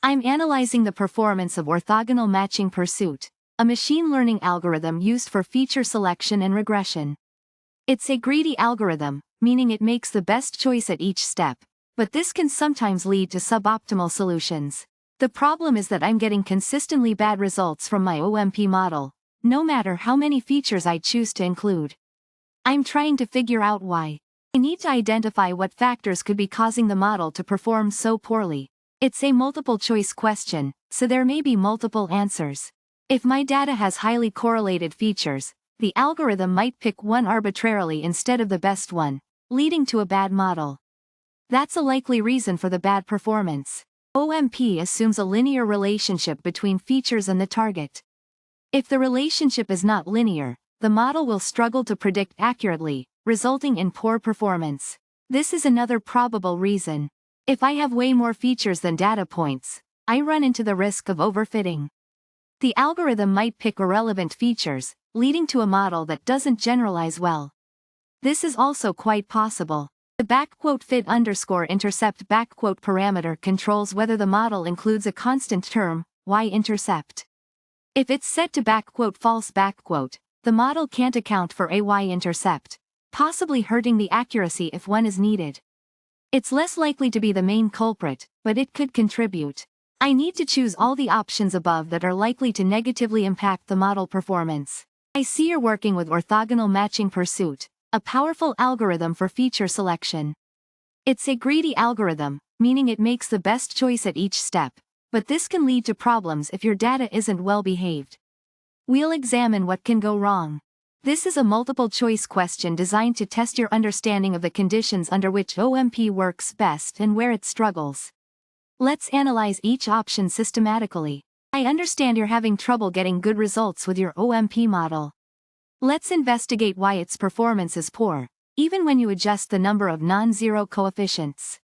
I'm analyzing the performance of orthogonal matching pursuit, a machine learning algorithm used for feature selection and regression. It's a greedy algorithm, meaning it makes the best choice at each step, but this can sometimes lead to suboptimal solutions. The problem is that I'm getting consistently bad results from my OMP model, no matter how many features I choose to include. I'm trying to figure out why. I need to identify what factors could be causing the model to perform so poorly. It's a multiple-choice question, so there may be multiple answers. If my data has highly correlated features, the algorithm might pick one arbitrarily instead of the best one, leading to a bad model. That's a likely reason for the bad performance. OMP assumes a linear relationship between features and the target. If the relationship is not linear, the model will struggle to predict accurately, resulting in poor performance. This is another probable reason. If I have way more features than data points, I run into the risk of overfitting. The algorithm might pick irrelevant features, leading to a model that doesn't generalize well. This is also quite possible. The _fit_intercept parameter controls whether the model includes a constant term, y-intercept. If it's set to _false, the model can't account for a y-intercept, possibly hurting the accuracy if one is needed. It's less likely to be the main culprit, but it could contribute. I need to choose all the options above that are likely to negatively impact the model performance. I see you're working with orthogonal matching pursuit, a powerful algorithm for feature selection. It's a greedy algorithm, meaning it makes the best choice at each step, but this can lead to problems if your data isn't well behaved. We'll examine what can go wrong. This is a multiple-choice question designed to test your understanding of the conditions under which OMP works best and where it struggles. Let's analyze each option systematically. I understand you're having trouble getting good results with your OMP model. Let's investigate why its performance is poor, even when you adjust the number of non-zero coefficients.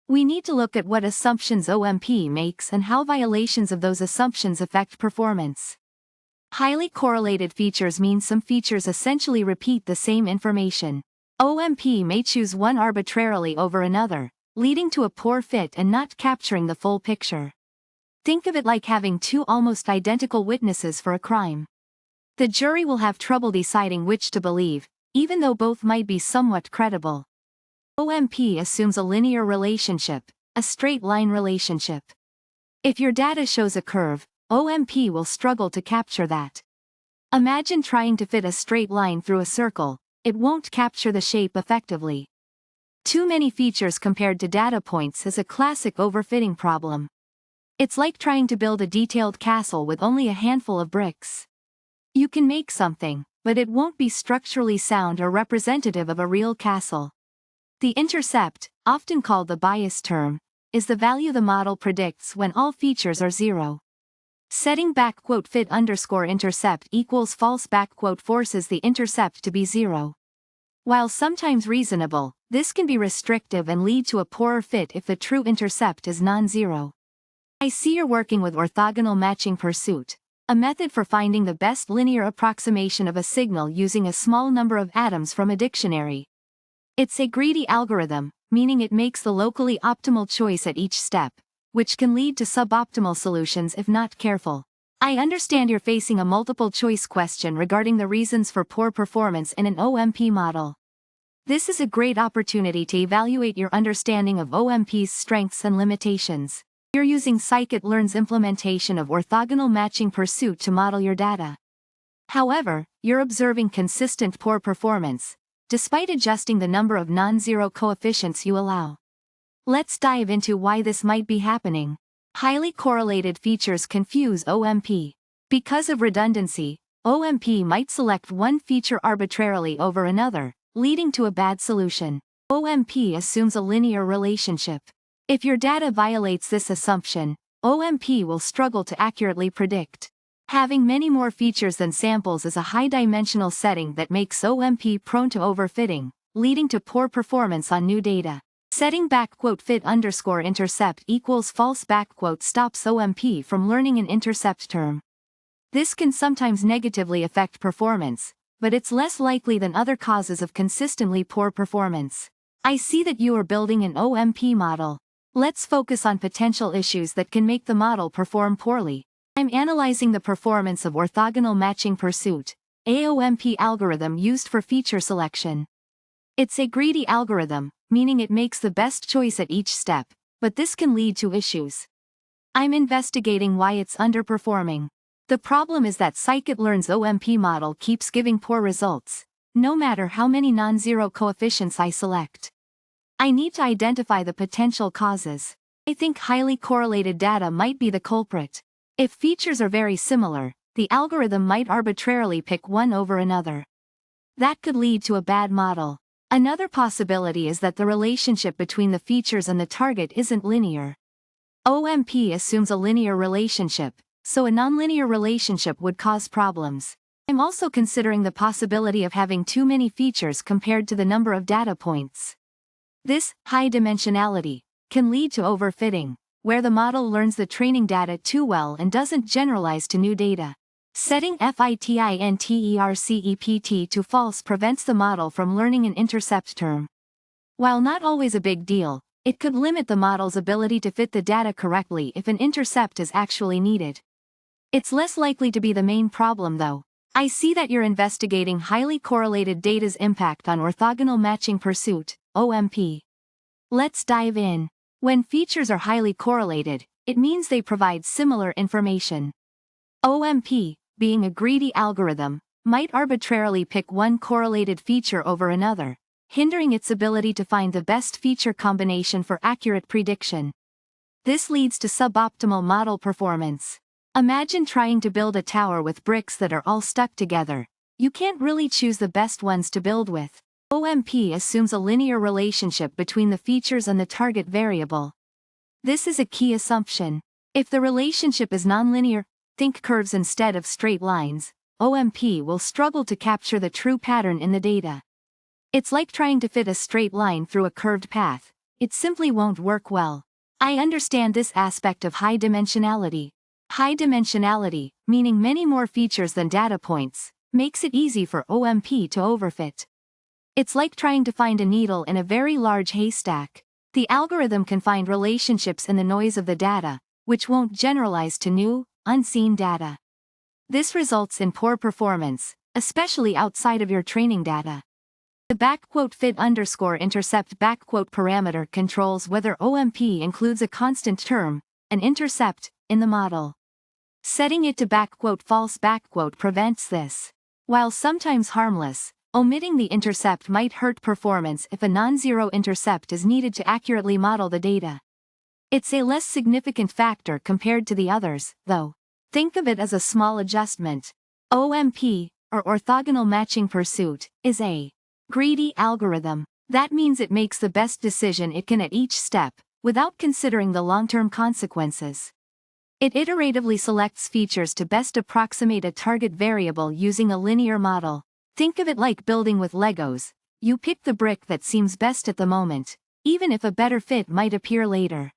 We need to look at what assumptions OMP makes and how violations of those assumptions affect performance. Highly correlated features mean some features essentially repeat the same information. OMP may choose one arbitrarily over another, leading to a poor fit and not capturing the full picture. Think of it like having two almost identical witnesses for a crime. The jury will have trouble deciding which to believe, even though both might be somewhat credible. OMP assumes a linear relationship, a straight line relationship. If your data shows a curve, OMP will struggle to capture that. Imagine trying to fit a straight line through a circle, it won't capture the shape effectively. Too many features compared to data points is a classic overfitting problem. It's like trying to build a detailed castle with only a handful of bricks. You can make something, but it won't be structurally sound or representative of a real castle. The intercept, often called the bias term, is the value the model predicts when all features are zero. Setting _fit_intercept equals false forces the intercept to be zero. While sometimes reasonable, this can be restrictive and lead to a poorer fit if the true intercept is non-zero. I see you're working with orthogonal matching pursuit, a method for finding the best linear approximation of a signal using a small number of atoms from a dictionary. It's a greedy algorithm, meaning it makes the locally optimal choice at each step, which can lead to suboptimal solutions if not careful. I understand you're facing a multiple-choice question regarding the reasons for poor performance in an OMP model. This is a great opportunity to evaluate your understanding of OMP's strengths and limitations. You're using scikit-learn's implementation of orthogonal matching pursuit to model your data. However, you're observing consistent poor performance, despite adjusting the number of non-zero coefficients you allow. Let's dive into why this might be happening. Highly correlated features confuse OMP. Because of redundancy, OMP might select one feature arbitrarily over another, leading to a bad solution. OMP assumes a linear relationship. If your data violates this assumption, OMP will struggle to accurately predict. Having many more features than samples is a high-dimensional setting that makes OMP prone to overfitting, leading to poor performance on new data. Setting _fit_intercept equals false stops OMP from learning an intercept term. This can sometimes negatively affect performance, but it's less likely than other causes of consistently poor performance. I see that you are building an OMP model. Let's focus on potential issues that can make the model perform poorly. I'm analyzing the performance of orthogonal matching pursuit, AOMP algorithm used for feature selection. It's a greedy algorithm, meaning it makes the best choice at each step, but this can lead to issues. I'm investigating why it's underperforming. The problem is that scikit-learn's OMP model keeps giving poor results, no matter how many non-zero coefficients I select. I need to identify the potential causes. I think highly correlated data might be the culprit. If features are very similar, the algorithm might arbitrarily pick one over another. That could lead to a bad model. Another possibility is that the relationship between the features and the target isn't linear. OMP assumes a linear relationship, so a nonlinear relationship would cause problems. I'm also considering the possibility of having too many features compared to the number of data points. This high dimensionality can lead to overfitting, where the model learns the training data too well and doesn't generalize to new data. Setting FITINTERCEPT to false prevents the model from learning an intercept term. While not always a big deal, it could limit the model's ability to fit the data correctly if an intercept is actually needed. It's less likely to be the main problem though. I see that you're investigating highly correlated data's impact on orthogonal matching pursuit, OMP. Let's dive in. When features are highly correlated, it means they provide similar information. OMP, being a greedy algorithm, might arbitrarily pick one correlated feature over another, hindering its ability to find the best feature combination for accurate prediction. This leads to suboptimal model performance. Imagine trying to build a tower with bricks that are all stuck together. You can't really choose the best ones to build with. OMP assumes a linear relationship between the features and the target variable. This is a key assumption. If the relationship is nonlinear, think curves instead of straight lines, OMP will struggle to capture the true pattern in the data. It's like trying to fit a straight line through a curved path. It simply won't work well. I understand this aspect of high dimensionality. High dimensionality, meaning many more features than data points, makes it easy for OMP to overfit. It's like trying to find a needle in a very large haystack. The algorithm can find relationships in the noise of the data, which won't generalize to new, unseen data. This results in poor performance, especially outside of your training data. The _fit_intercept parameter controls whether OMP includes a constant term, an intercept, in the model. Setting it to _false prevents this. While sometimes harmless, omitting the intercept might hurt performance if a non-zero intercept is needed to accurately model the data. It's a less significant factor compared to the others, though. Think of it as a small adjustment. OMP, or orthogonal matching pursuit, is a greedy algorithm. That means it makes the best decision it can at each step, without considering the long-term consequences. It iteratively selects features to best approximate a target variable using a linear model. Think of it like building with Legos. You pick the brick that seems best at the moment, even if a better fit might appear later.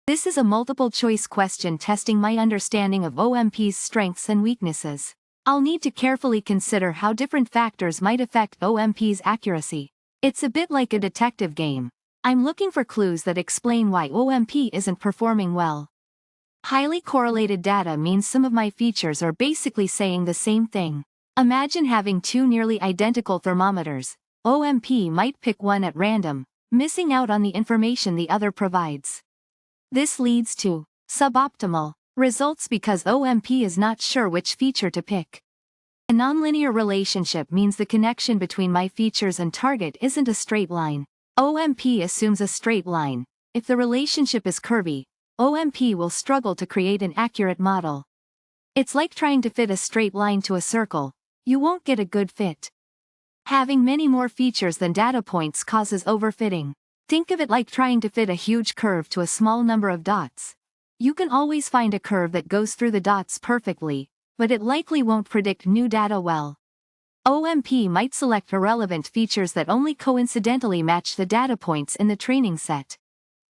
This is a multiple-choice question testing my understanding of OMP's strengths and weaknesses. I'll need to carefully consider how different factors might affect OMP's accuracy. It's a bit like a detective game. I'm looking for clues that explain why OMP isn't performing well. Highly correlated data means some of my features are basically saying the same thing. Imagine having two nearly identical thermometers. OMP might pick one at random, missing out on the information the other provides. This leads to suboptimal results because OMP is not sure which feature to pick. A nonlinear relationship means the connection between my features and target isn't a straight line. OMP assumes a straight line. If the relationship is curvy, OMP will struggle to create an accurate model. It's like trying to fit a straight line to a circle. You won't get a good fit. Having many more features than data points causes overfitting. Think of it like trying to fit a huge curve to a small number of dots. You can always find a curve that goes through the dots perfectly, but it likely won't predict new data well. OMP might select irrelevant features that only coincidentally match the data points in the training set.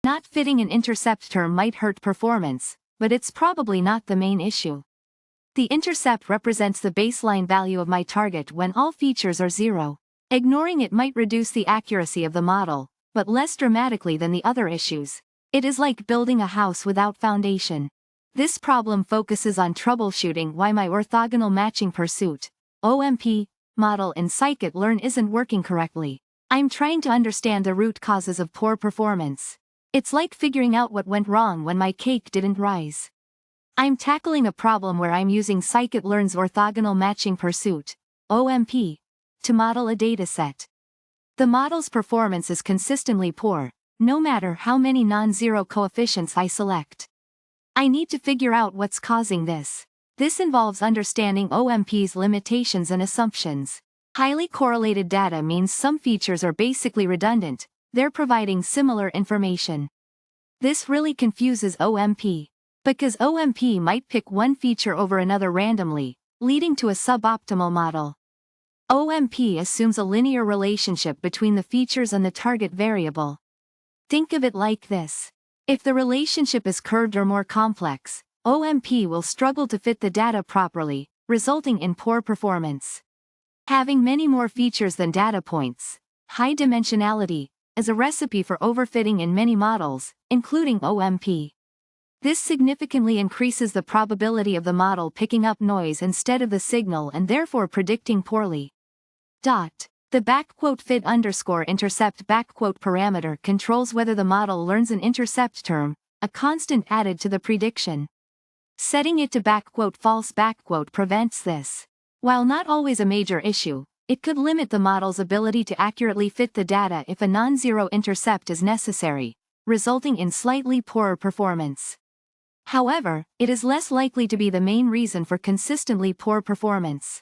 Not fitting an intercept term might hurt performance, but it's probably not the main issue. The intercept represents the baseline value of my target when all features are 0. Ignoring it might reduce the accuracy of the model, but less dramatically than the other issues. It is like building a house without foundation. This problem focuses on troubleshooting why my orthogonal matching pursuit (OMP) model in scikit-learn isn't working correctly. I'm trying to understand the root causes of poor performance. It's like figuring out what went wrong when my cake didn't rise. I'm tackling a problem where I'm using scikit-learn's orthogonal matching pursuit (OMP) to model a dataset. The model's performance is consistently poor, no matter how many non-zero coefficients I select. I need to figure out what's causing this. This involves understanding OMP's limitations and assumptions. Highly correlated data means some features are basically redundant, they're providing similar information. This really confuses OMP. Because OMP might pick one feature over another randomly, leading to a suboptimal model. OMP assumes a linear relationship between the features and the target variable. Think of it like this. If the relationship is curved or more complex, OMP will struggle to fit the data properly, resulting in poor performance. Having many more features than data points, high dimensionality, is a recipe for overfitting in many models, including OMP. This significantly increases the probability of the model picking up noise instead of the signal and therefore predicting poorly. The _fit_intercept parameter controls whether the model learns an intercept term, a constant added to the prediction. Setting it to _false prevents this. While not always a major issue, it could limit the model's ability to accurately fit the data if a non-zero intercept is necessary, resulting in slightly poorer performance. However, it is less likely to be the main reason for consistently poor performance.